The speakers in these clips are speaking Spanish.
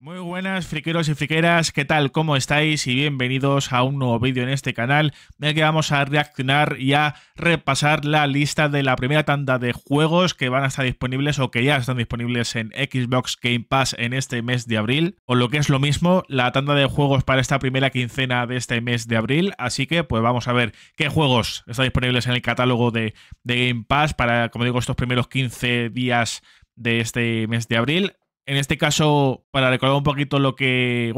Muy buenas friqueros y friqueras, ¿qué tal? ¿Cómo estáis? Y bienvenidos a un nuevo vídeo en este canal en el que vamos a reaccionar y a repasar la lista de la primera tanda de juegos que van a estar disponibles o que ya están disponibles en Xbox Game Pass en este mes de abril, o lo que es lo mismo, la tanda de juegos para esta primera quincena de este mes de abril. Así que pues vamos a ver qué juegos están disponibles en el catálogo de Game Pass para, como digo, estos primeros 15 días de este mes de abril. En este caso, para recordar un poquito lo que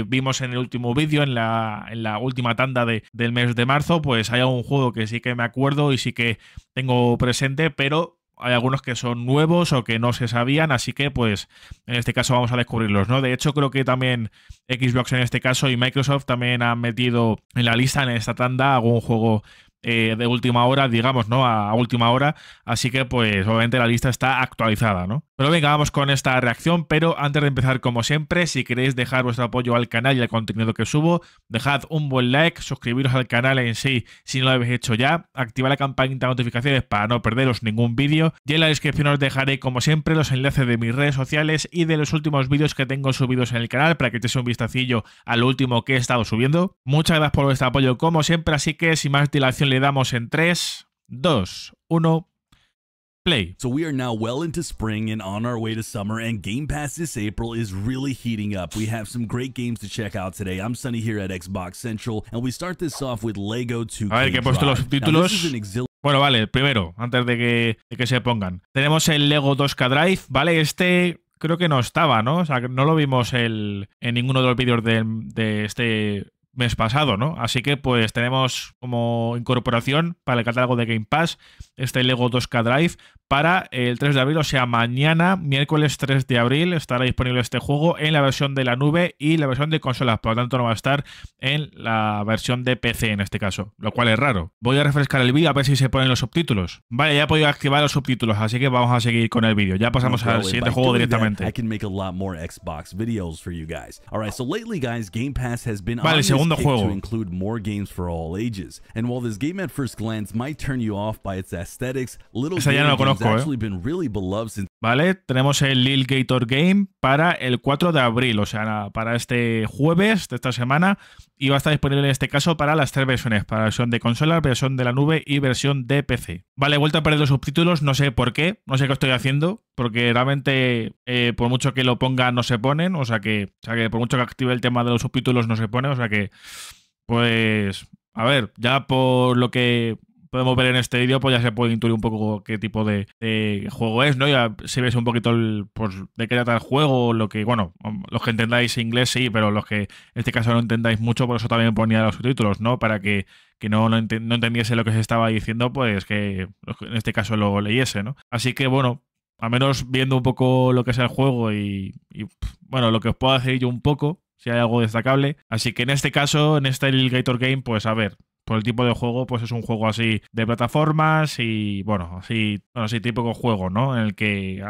vimos en el último vídeo, en la última tanda del mes de marzo, pues hay algún juego que sí que me acuerdo y sí que tengo presente, pero hay algunos que son nuevos o que no se sabían, así que pues en este caso vamos a descubrirlos, ¿no? De hecho, creo que también Xbox en este caso y Microsoft también han metido en la lista, en esta tanda, algún juego de última hora, digamos, ¿no? A última hora, así que pues obviamente la lista está actualizada, ¿no? Pero venga, vamos con esta reacción, pero antes de empezar, como siempre, si queréis dejar vuestro apoyo al canal y al contenido que subo, dejad un buen like, suscribiros al canal en sí si no lo habéis hecho ya, activad la campanita de notificaciones para no perderos ningún vídeo, y en la descripción os dejaré, como siempre, los enlaces de mis redes sociales y de los últimos vídeos que tengo subidos en el canal para que echéis un vistacillo a lo último que he estado subiendo. Muchas gracias por vuestro apoyo, como siempre, así que sin más dilación le damos en 3, 2, 1... Play. So we are now well into spring and on our way to summer, and Game Pass this April is really heating up. We have some great games to check out today. I'm Sunny here at Xbox Central, and we start this off with Lego 2K. A ver, que he puesto los subtítulos. Bueno, vale, primero, antes de que se pongan. Tenemos el Lego 2K Drive, ¿vale? Este creo que no estaba, ¿no? O sea, no lo vimos en ninguno de los vídeos de este mes pasado, ¿no? Así que pues tenemos como incorporación para el catálogo de Game Pass este Lego 2K Drive para el 3 de abril, o sea, mañana, miércoles 3 de abril, estará disponible este juego en la versión de la nube y la versión de consolas, por lo tanto no va a estar en la versión de PC en este caso, lo cual es raro. Voy a refrescar el vídeo a ver si se ponen los subtítulos. Vale, ya he podido activar los subtítulos, así que vamos a seguir con el vídeo. Ya pasamos al siguiente juego directamente. Vale, segundo juego. Esa ya no lo conozco, Vale, tenemos el Lil Gator Game para el 4 de abril, o sea, para este jueves de esta semana, y va a estar disponible en este caso para las tres versiones, para la versión de consola, versión de la nube y versión de PC. Vale, he vuelto a perder los subtítulos, no sé por qué, no sé qué estoy haciendo, porque realmente por mucho que lo ponga no se ponen, o sea que por mucho que active el tema de los subtítulos no se pone, o sea que, pues, a ver, ya por lo que podemos ver en este vídeo, pues ya se puede intuir un poco qué tipo de juego es, ¿no? Ya se ve un poquito pues, de qué trata el juego, lo que, bueno, los que entendáis inglés sí, pero los que en este caso no entendáis mucho, por eso también ponía los subtítulos, ¿no? Para que no entendiese lo que se estaba diciendo, pues que en este caso lo leyese, ¿no? Así que, bueno, al menos viendo un poco lo que es el juego y bueno, lo que os puedo decir yo un poco, si hay algo destacable. Así que en este caso, en este Gator Game, pues a ver, por el tipo de juego, pues es un juego así de plataformas y, bueno, así típico juego, ¿no? En el que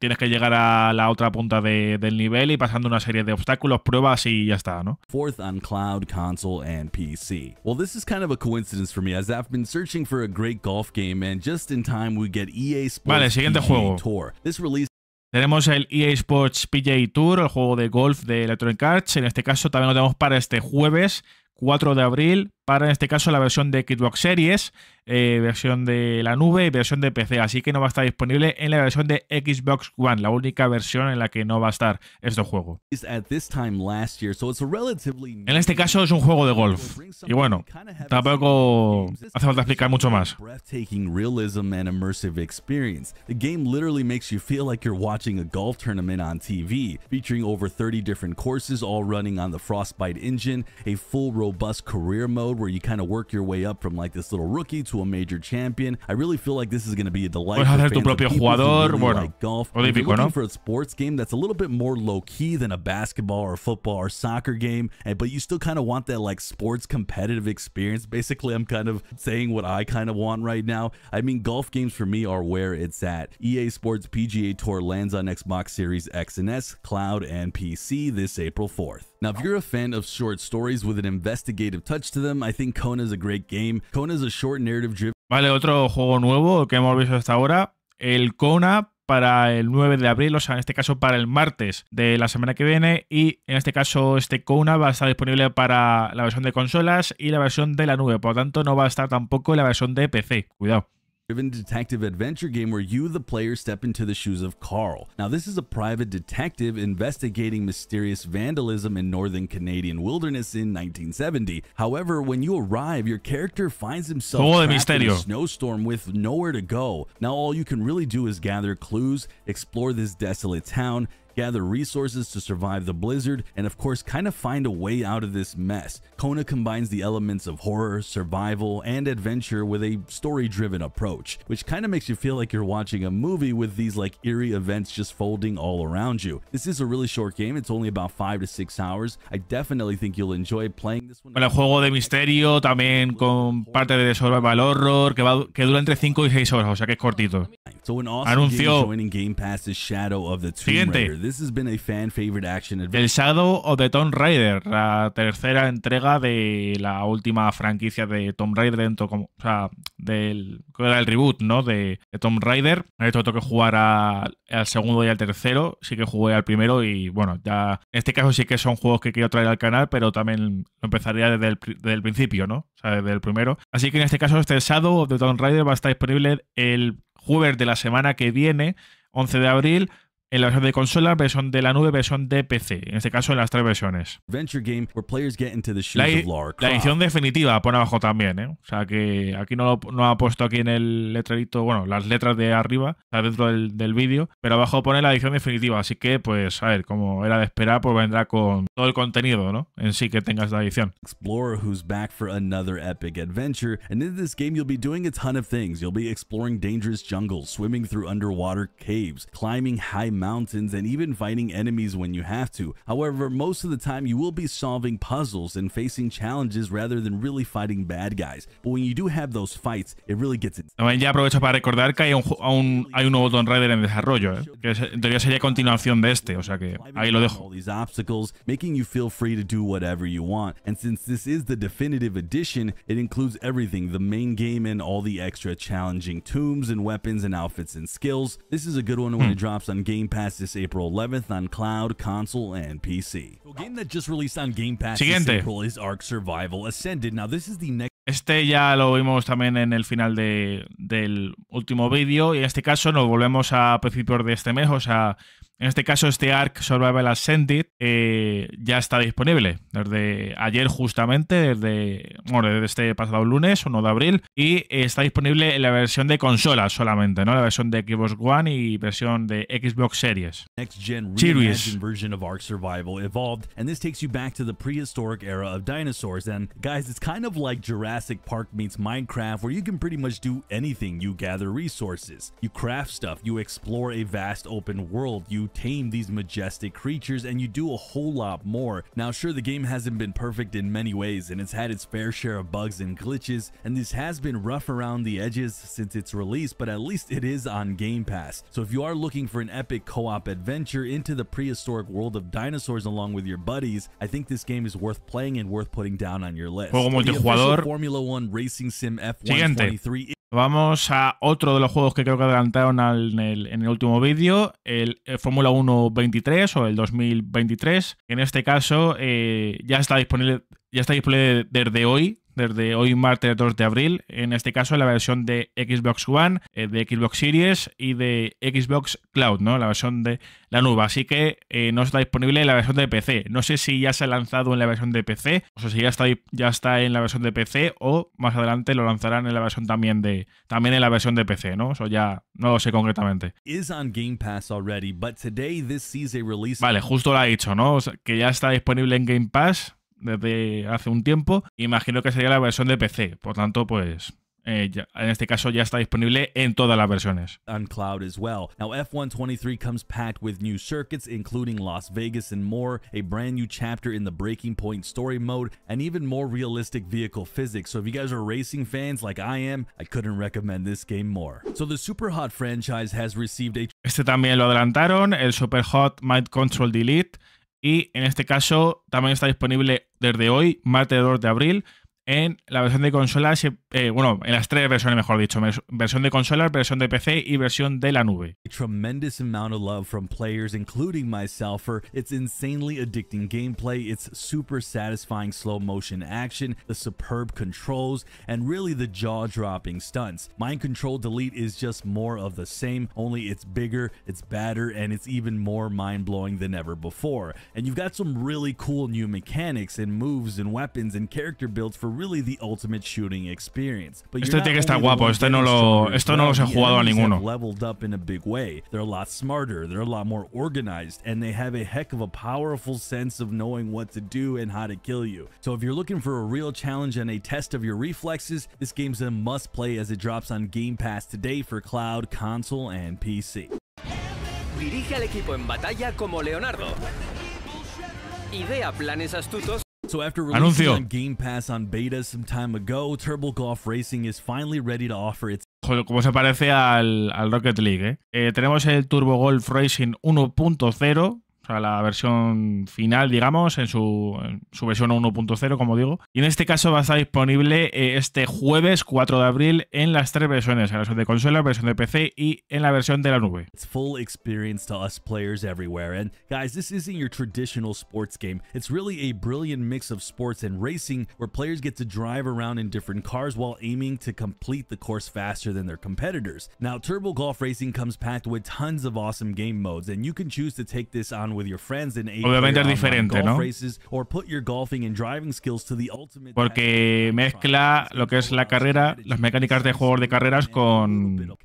tienes que llegar a la otra punta del nivel y pasando una serie de obstáculos, pruebas y ya está, ¿no? Fourth on cloud, console, and PC. Well, this is kind of a coincidence for me, as I've been searching for a great golf game, and just in time we get EA Sports vale, siguiente PGA juego. Tour. This release. Tenemos el EA Sports PGA Tour, el juego de golf de Electronic Arts. En este caso también lo tenemos para este jueves 4 de abril, para en este caso la versión de Xbox Series, versión de la nube y versión de PC, así que no va a estar disponible en la versión de Xbox One, la única versión en la que no va a estar este juego. En este caso es un juego de golf, y bueno, tampoco hace falta explicar mucho más. The game literally makes you feel like you're watching a golf tournament on TV, featuring over 30 different courses, all running on the Frostbite engine, a full robust career mode where you kind of work your way up from like this little rookie to a major champion. I really feel like this is going to be a delight for fans of people who really like golf. If you're looking for a sports game that's a little bit more low-key than a basketball or football or soccer game, but you still kind of want that like sports competitive experience. Basically, I'm kind of saying what I kind of want right now. I mean, golf games for me are where it's at. EA Sports PGA Tour lands on Xbox Series X and S, Cloud, and PC this April 4th. Now, if you're a fan of short stories with an investigative touch to them, I think Kona is a great game. Kona is a short narrative driven. Vale, otro juego nuevo que hemos visto hasta ahora, el Kona para el 9 de abril, o sea, en este caso para el martes de la semana que viene, y en este caso este Kona va a estar disponible para la versión de consolas y la versión de la nube, por lo tanto no va a estar tampoco en la versión de PC, cuidado. Driven detective adventure game where you, the player, step into the shoes of Carl. Now, this is a private detective investigating mysterious vandalism in northern Canadian wilderness in 1970. However, when you arrive, your character finds himself trapped in a snowstorm with nowhere to go. Now, all you can really do is gather clues, explore this desolate town, gather resources to survive the blizzard, and of course kind of find a way out of this mess. Kona combines the elements of horror, survival, and adventure with a story-driven approach, which kind of makes you feel like you're watching a movie with these like eerie events just folding all around you. This is a really short game, it's only about 5 to 6 hours. I definitely think you'll enjoy playing this one. El juego de misterio también con parte de survival horror que dura entre 5 y 6 horas, o sea que es cortito. So an awesome game joining Game Pass's Shadow of the Tomb Raider. This has been a fan favorite action adventure. El Shadow of the Tomb Raider, la tercera entrega de la última franquicia de Tomb Raider dentro, o sea, del reboot, ¿no? De Tomb Raider. Esto tengo que jugar al segundo y al tercero. Sí que jugué al primero y bueno, ya en este caso sí que son juegos que quiero traer al canal, pero también lo empezaría desde el principio, ¿no? O sea, desde el primero. Así que en este caso este Shadow of the Tomb Raider va a estar disponible el jueves de la semana que viene, 11 de abril, en la versión de consola, versión de la nube, versión de PC. En este caso, en las 3 versiones. La edición definitiva pone abajo también, ¿eh? O sea que aquí no ha puesto aquí en el letrerito, bueno, las letras de arriba, dentro del vídeo, pero abajo pone la edición definitiva. Así que, pues, a ver, como era de esperar, pues vendrá con todo el contenido, ¿no? En sí que tengas la edición. Explorer who's back for another epic adventure, and in this game you'll be doing a ton of things. You'll be exploring dangerous jungles, swimming through underwater caves, climbing high mountains, and even fighting enemies when you have to. However, most of the time you will be solving puzzles and facing challenges rather than really fighting bad guys. But when you do have those fights, it really gets it. También ya aprovecho para recordar que hay un nuevo Tomb Raider en desarrollo, que en teoría sería continuación de este, o sea que ahí lo dejo. All these obstacles, making you feel free to do whatever you want. And since this is the definitive edition, it includes everything, the main game and all the extra challenging tombs and weapons and outfits and skills. This is a good one when it drops on Game Pass this April 11th on cloud, console, and PC. A game that just released on Game Pass this April is Ark Survival Ascended. Now this is the next. Este ya lo vimos también en el final del último vídeo y en este caso nos volvemos a principios de este mes, o sea, en este caso este Ark Survival Ascended ya está disponible desde ayer justamente, desde este pasado lunes, 1 de abril, y está disponible en la versión de consola solamente, ¿no? La versión de Xbox One y versión de Xbox Series. Next gen reimagined version of Ark Survival evolved, and this takes you back to the prehistoric era of dinosaurs. And guys, it's kind of like Jurassic Park meets Minecraft, where you can pretty much do anything. You gather resources, you craft stuff, you explore a vast open world, you tame these majestic creatures, and you do a whole lot more. Now sure, the game hasn't been perfect in many ways, and it's had its fair share of bugs and glitches, and this has been rough around the edges since its release, but at least it is on Game Pass. So if you are looking for an epic co-op adventure into the prehistoric world of dinosaurs along with your buddies, I think this game is worth playing and worth putting down on your list. Juego multijugador. Formula One Racing Sim F123. Vamos a otro de los juegos que creo que adelantaron en el último vídeo, el Fórmula 1 23 o el 2023. En este caso ya está disponible desde hoy martes 2 de abril, en este caso en la versión de Xbox One, de Xbox Series y de Xbox Cloud, ¿no? La versión de la nube. Así que no está disponible en la versión de PC. No sé si ya se ha lanzado en la versión de PC, o sea, si ya está en la versión de PC o más adelante lo lanzarán en la versión también en la versión de PC, ¿no? Eso ya no lo sé concretamente. Vale, justo lo ha dicho, ¿no? O sea, que ya está disponible en Game Pass desde hace un tiempo. Imagino que sería la versión de PC, por tanto, pues en este caso ya está disponible en todas las versiones. On cloud as well. Now F123 comes packed with new circuits including Las Vegas and more, a brand new chapter in the Breaking Point story mode, and even more realistic vehicle physics. So if you guys are racing fans like I am, I couldn't recommend this game more. So the Super Hot franchise has received a... Este también lo adelantaron, el Super Hot Mind Control Delete, y en este caso también está disponible desde hoy, martes 2 de abril, en la versión de consolas, bueno, en las 3 versiones, mejor dicho, versión de consolas, versión de PC y versión de la nube. A tremendous amount of love from players, including myself, for its insanely addicting gameplay, its super satisfying slow motion action, the superb controls, and really the jaw-dropping stunts. Mind Control Delete is just more of the same, only it's bigger, it's badder, and it's even more mind-blowing than ever before. And you've got some really cool new mechanics and moves and weapons and character builds for really the ultimate shooting experience. But esto tiene que estar guapo, esto no los he jugado a ninguno. Leveled up in a big way. They're a lot smarter, they're a lot more organized, and they have a heck of a powerful sense of knowing what to do and how to kill you. So if you're looking for a real challenge and a test of your reflexes, this game's a must play as it drops on Game Pass today for cloud, console, and PC. Dirige al equipo en batalla como Leonardo. Idea planes astutos. So after releasing on Game Pass on beta some time ago, Turbo Golf Racing is finally ready to offer its... Joder, como se parece al Rocket League, tenemos el Turbo Golf Racing 1.0, o sea, la versión final, digamos, en su versión 1.0, como digo. Y en este caso va a estar disponible este jueves 4 de abril en las 3 versiones, en la versión de consola, versión de PC y en la versión de la nube. It's full experience to us players everywhere. And guys, this isn't your traditional sports game. It's really a brilliant mix of sports and racing where players get to drive around in different cars while aiming to complete the course faster than their competitors. Now, Turbo Golf Racing comes packed with tons of awesome game modes, and you can choose to take this on with your friends in obviamente es diferente, ¿no? or put your golfing and driving skills to the ultimate. Porque mezcla lo que es la carrera, las mecánicas de juegos de carreras con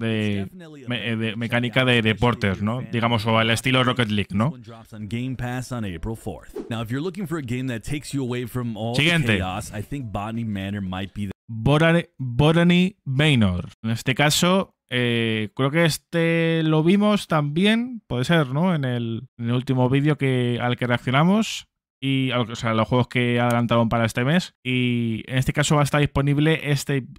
mecánica de deportes, ¿no? Digamos, o al estilo Rocket League, ¿no? Siguiente. Botany Manor. En este caso, creo que este lo vimos también, puede ser, ¿no? En el último vídeo al que reaccionamos. O sea, los juegos que adelantaron para este mes. Y en este caso va a estar disponible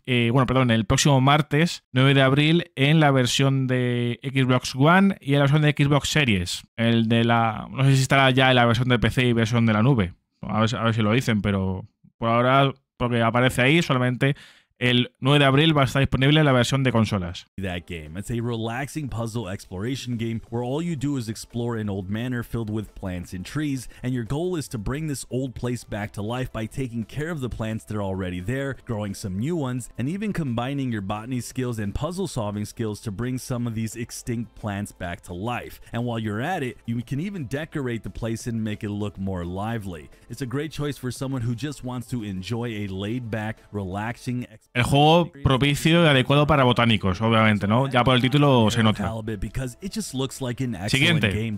el próximo martes 9 de abril en la versión de Xbox One y en la versión de Xbox Series. No sé si estará ya en la versión de PC y versión de la nube. A ver si lo dicen, pero por ahora, porque aparece ahí, solamente el 9 de abril va a estar disponible en la versión de consolas. That game. It's a relaxing puzzle exploration game where all you do is explore an old manor filled with plants and trees, and your goal is to bring this old place back to life by taking care of the plants that are already there, growing some new ones, and even combining your botany skills and puzzle solving skills to bring some of these extinct plants back to life. And while you're at it, you can even decorate the place and make it look more lively. It's a great choice for someone who just wants to enjoy a laid-back, relaxing El juego propicio y adecuado para botánicos, obviamente, ¿no? Ya por el título se nota. Siguiente.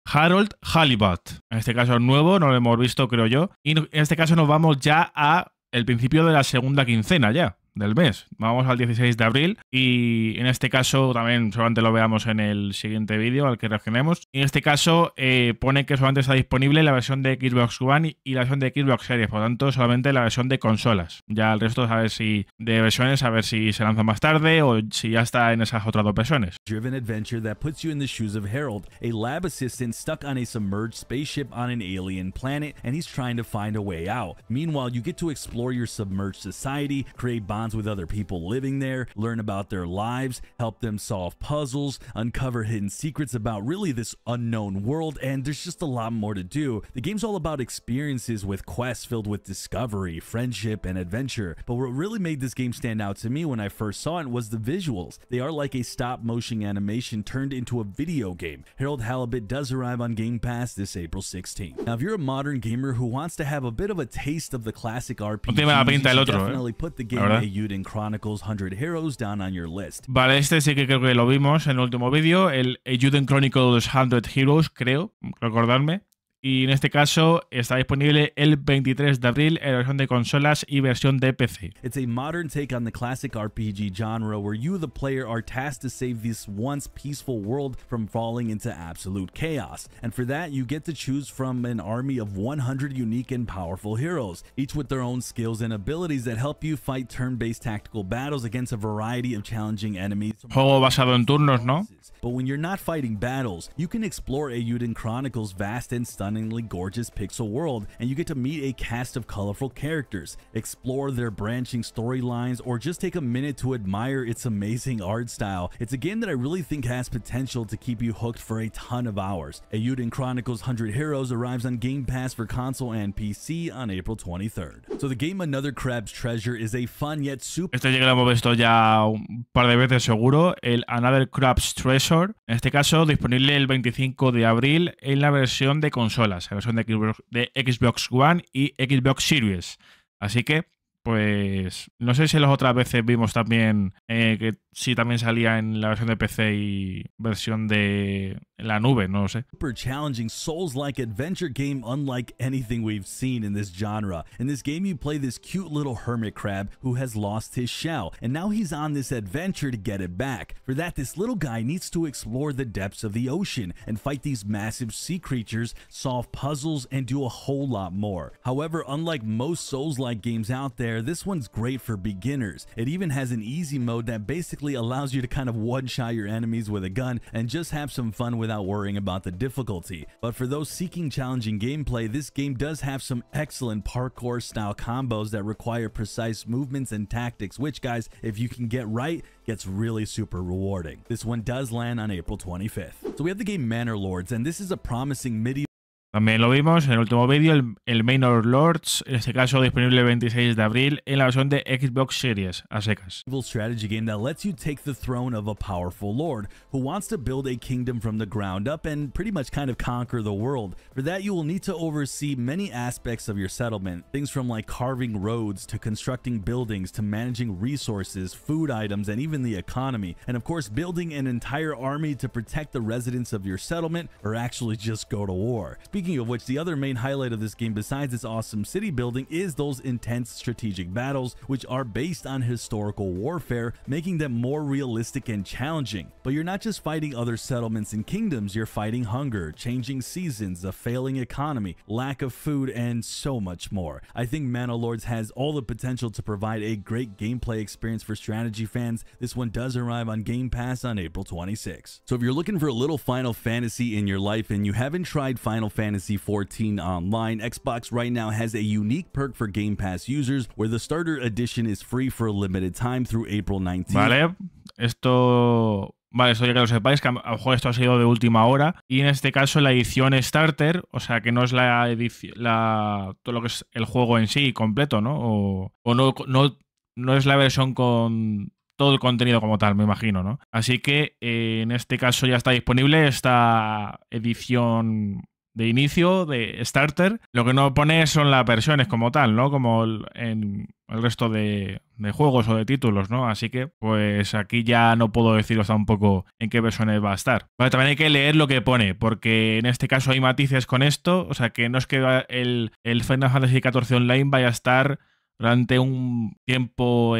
Harold Halibut. En este caso es nuevo, no lo hemos visto, creo yo. Y en este caso nos vamos ya a el principio de la segunda quincena ya del mes. Vamos al 16 de abril y en este caso también solamente lo veamos en el siguiente vídeo al que reaccionemos. En este caso pone que solamente está disponible la versión de Xbox One y la versión de Xbox Series, por lo tanto solamente la versión de consolas. Ya el resto a ver si se lanza más tarde o si ya está en esas otras 2 versiones. Driven adventure that puts you in the shoes of Harold, a lab assistant stuck on a submerged spaceship on an alien planet, and he's trying to find a way out. Meanwhile, you get to explore your submerged society, create bonds with other people living there, learn about their lives, help them solve puzzles, uncover hidden secrets about really this unknown world, and there's just a lot more to do. The game's all about experiences with quests filled with discovery, friendship, and adventure, but what really made this game stand out to me when I first saw it was the visuals. They are like a stop-motion animation turned into a video game. Harold Halibut does arrive on Game Pass this April 16th. Now, if you're a modern gamer who wants to have a bit of a taste of the classic RPG, you should definitely put the game Euden Chronicles 100 Heroes down on your list. Vale, este sí que creo que lo vimos en el último vídeo, el Euden Chronicles 100 Heroes, creo recordarme. Y en este caso está disponible el 23 de abril en versión de consolas y versión de PC. It's a modern take on the classic RPG genre where you, the player, are tasked to save this once peaceful world from falling into absolute chaos. And for that, you get to choose from an army of 100 unique and powerful heroes, each with their own skills and abilities that help you fight turn-based tactical battles against a variety of challenging enemies. Juego basado en turnos, ¿no? But when you're not fighting battles, you can explore Euden Chronicles' vast and stunning stunningly gorgeous pixel world, and you get to meet a cast of colorful characters, explore their branching storylines, or just take a minute to admire its amazing art style. It's a game that I really think has potential to keep you hooked for a ton of hours. ELDEN Chronicles 100 Heroes arrives on Game Pass for console and PC on April 23rd. So the game Another Crab's Treasure is a fun yet super... Este ya que lo hemos visto ya un par de veces seguro, el Another Crab's Treasure, en este caso disponible el 25 de abril en la versión de consolas, la versión de Xbox One y Xbox Series. Así que, pues, no sé si las otras veces vimos también que sí también salía en la versión de PC y versión de la nube, no lo sé. Super challenging Souls-like adventure game unlike anything we've seen in this genre. In this game, you play this cute little hermit crab who has lost his shell, and now he's on this adventure to get it back. For that, this little guy needs to explore the depths of the ocean and fight these massive sea creatures, solve puzzles, and do a whole lot more. However, unlike most Souls-like games out there, this one's great for beginners. It even has an easy mode that basically allows you to kind of one-shot your enemies with a gun and just have some fun without worrying about the difficulty. But for those seeking challenging gameplay, this game does have some excellent parkour style combos that require precise movements and tactics, which, guys, if you can get right, gets really super rewarding. This one does land on April 25th. So we have the game Manor Lords, and this is a promising medieval... También lo vimos en el último vídeo, el Manor Lords, en este caso disponible el 26 de abril en la versión de Xbox Series, a secas. Strategy game that lets you take the throne of a powerful lord who wants to build a kingdom from the ground up and pretty much kind of conquer the world. For that, you will need to oversee many aspects of your settlement, things from like carving roads to constructing buildings to managing resources, food items, and even the economy, and of course building an entire army to protect the residents of your settlement or actually just go to war. Speaking of which, the other main highlight of this game besides its awesome city building is those intense strategic battles, which are based on historical warfare, making them more realistic and challenging. But you're not just fighting other settlements and kingdoms, you're fighting hunger, changing seasons, a failing economy, lack of food, and so much more. I think Manor Lords has all the potential to provide a great gameplay experience for strategy fans. This one does arrive on Game Pass on April 26. So if you're looking for a little Final Fantasy in your life and you haven't tried Final Fantasy XIV Online, Xbox right now has a unique perk for Game Pass users where the starter edition is free for a limited time through April 19th. Vale, esto ya que lo sepáis, que a lo mejor esto ha sido de última hora, y en este caso la edición Starter, o sea que no es la edición, todo lo que es el juego en sí completo, ¿no? O no es la versión con todo el contenido como tal, me imagino, ¿no? Así que en este caso ya está disponible esta edición de inicio, de Starter. Lo que no pone son las versiones como tal, ¿no? Como en el resto de juegos o de títulos, ¿no? Así que, pues aquí ya no puedo deciros tampoco en qué versiones va a estar. Vale, también hay que leer lo que pone, porque en este caso hay matices con esto, o sea que no es que el Final Fantasy XIV Online vaya a estar durante un tiempo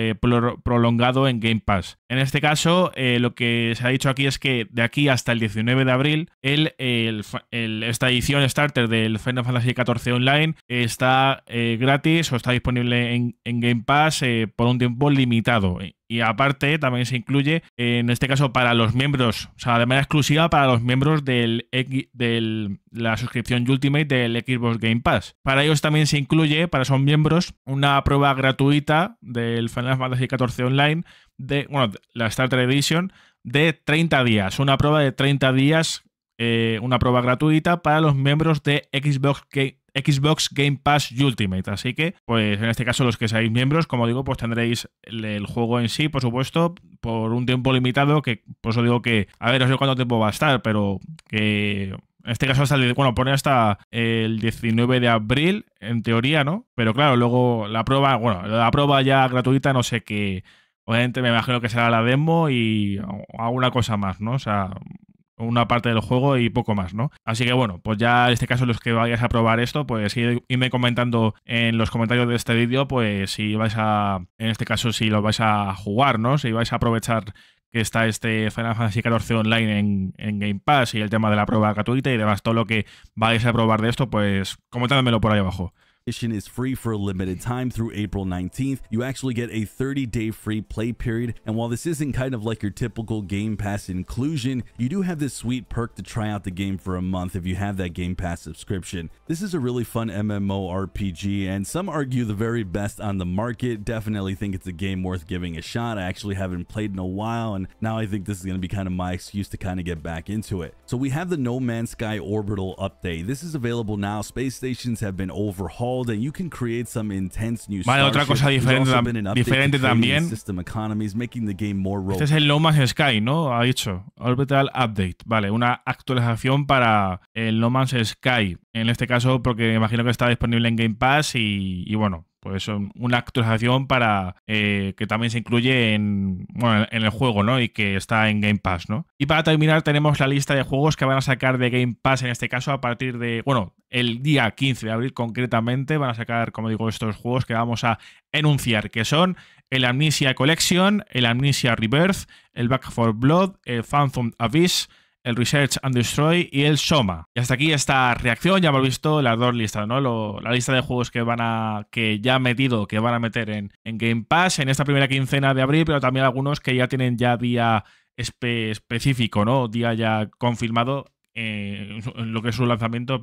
prolongado en Game Pass. En este caso, lo que se ha dicho aquí es que de aquí hasta el 19 de abril, esta edición Starter del Final Fantasy XIV Online está gratis o está disponible en Game Pass por un tiempo limitado. Y aparte también se incluye, en este caso para los miembros, o sea, de manera exclusiva para los miembros de la suscripción Ultimate del Xbox Game Pass. Para ellos también se incluye, para esos miembros, una prueba gratuita del Final Fantasy XIV Online, la Starter Edition, de 30 días. Una prueba de 30 días, una prueba gratuita para los miembros de Xbox Game Pass Ultimate. Así que, pues en este caso, los que seáis miembros, como digo, pues tendréis el juego en sí, por supuesto, por un tiempo limitado, que por eso digo que, a ver, no sé cuánto tiempo va a estar, pero que en este caso pone hasta el 19 de abril, en teoría, ¿no? Pero claro, luego la prueba ya gratuita, no sé qué. Obviamente me imagino que será la demo y alguna cosa más, ¿no? O sea, una parte del juego y poco más, ¿no? Así que bueno, pues ya en este caso los que vayáis a probar esto, pues irme comentando en los comentarios de este vídeo, pues si vais en este caso, si lo vais a jugar, ¿no? Si vais a aprovechar que está este Final Fantasy XIV Online en Game Pass y el tema de la prueba gratuita y demás, todo lo que vais a probar de esto, pues comentádmelo por ahí abajo. Mission is free for a limited time through April 19th. You actually get a 30-day free play period, and while this isn't kind of like your typical Game Pass inclusion, you do have this sweet perk to try out the game for a month if you have that Game Pass subscription. This is a really fun MMORPG, and some argue the very best on the market. Definitely think it's a game worth giving a shot. I actually haven't played in a while, and now I think this is going to be kind of my excuse to kind of get back into it. So we have the No Man's Sky Orbital update. This is available now. Space stations have been overhauled, and you can create some intense new otra cosa diferente también. System economies, making the game more robust. Este es el No Man's Sky, ¿no? Ha dicho Orbital Update. Vale, una actualización para el No Man's Sky. En este caso, porque imagino que está disponible en Game Pass y bueno, pues una actualización para que también se incluye en el juego, ¿no? Y que está en Game Pass, ¿no? Y para terminar tenemos la lista de juegos que van a sacar de Game Pass en este caso a partir de, bueno, el día 15 de abril concretamente van a sacar, como digo, estos juegos que vamos a enunciar, que son el Amnesia Collection, el Amnesia Rebirth, el Back 4 Blood, el Phantom Abyss, el Research and Destroy y el SOMA. Y hasta aquí esta reacción. Ya hemos visto las dos listas, ¿no? La lista de juegos que ya han metido, que van a meter en Game Pass en esta primera quincena de abril, pero también algunos que ya tienen ya día específico, ¿no? Día ya confirmado en lo que es su lanzamiento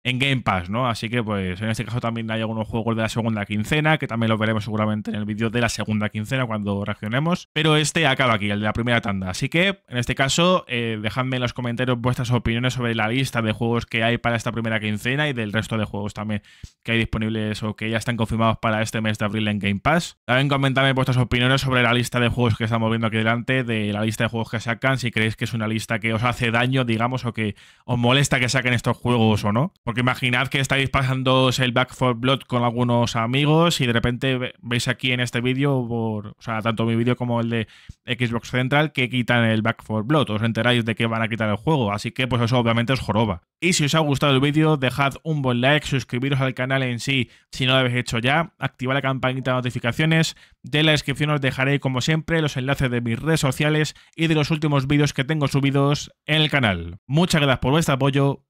en Game Pass, ¿no? Así que pues en este caso también hay algunos juegos de la segunda quincena, que también los veremos seguramente en el vídeo de la segunda quincena cuando reaccionemos, pero este acaba aquí, el de la primera tanda. Así que en este caso dejadme en los comentarios vuestras opiniones sobre la lista de juegos que hay para esta primera quincena y del resto de juegos también que hay disponibles o que ya están confirmados para este mes de abril en Game Pass. También comentadme vuestras opiniones sobre la lista de juegos que estamos viendo aquí delante, de la lista de juegos que sacan, si creéis que es una lista que os hace daño, digamos, o que os molesta que saquen estos juegos o no. Porque imaginad que estáis pasando el Back 4 Blood con algunos amigos y de repente veis aquí en este vídeo, o sea, tanto mi vídeo como el de Xbox Central, que quitan el Back 4 Blood. Os enteráis de que van a quitar el juego, así que pues eso obviamente os joroba. Y si os ha gustado el vídeo, dejad un buen like, suscribiros al canal en sí si no lo habéis hecho ya, activad la campanita de notificaciones, de la descripción os dejaré como siempre los enlaces de mis redes sociales y de los últimos vídeos que tengo subidos en el canal. Muchas gracias por vuestro apoyo.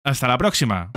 Hasta la próxima.